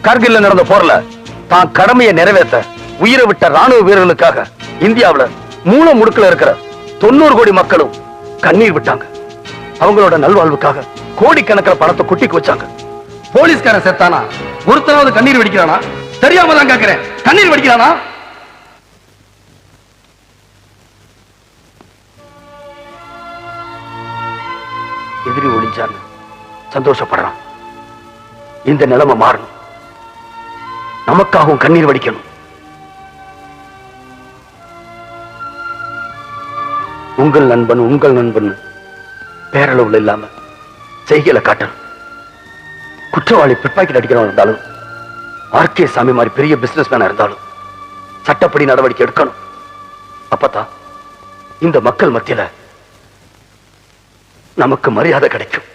கார்கில்ல நடந்த போர்ல தான் கடமையை நிறைவேற்ற உயிரை விட்ட ராணுவ வீரர்களுக்காக இந்தியாவுல மூல முடுக்குல இருக்கிற 90 கோடி மக்களும் கண்ணீர் விட்டாங்க. அவங்களோட நல்வாழ்வுக்காக கோடிக்கணக்கில் பணத்தை குட்டிக்கு வச்சாங்க. போலீஸ்காரன் செத்தானா ஒருத்தனாவது கண்ணீர் வெடிக்கிறானா? தெரியாம தான் கேட்கிறேன், கண்ணீர் வெடிக்கிறானா? எதிரி ஒளிஞ்சான்னு சந்தோஷப்படுறான். இந்த நிலைமை மாறணும். நமக்காகவும் கண்ணீர் வடிக்கணும். உங்கள் நண்பன் உங்கள் நண்பன் பேரளவுல இல்லாம செய்கையில காட்டணும். குற்றவாளி பிட்பாக்கெட் அடிக்கிறவன் இருந்தாலும், ஆர்கே சாமி மாதிரி பெரிய பிசினஸ் மேனா இருந்தாலும் சட்டப்படி நடவடிக்கை எடுக்கணும். அப்பதான் இந்த மக்கள் மத்தியில நமக்கு மரியாதை கிடைக்கும்.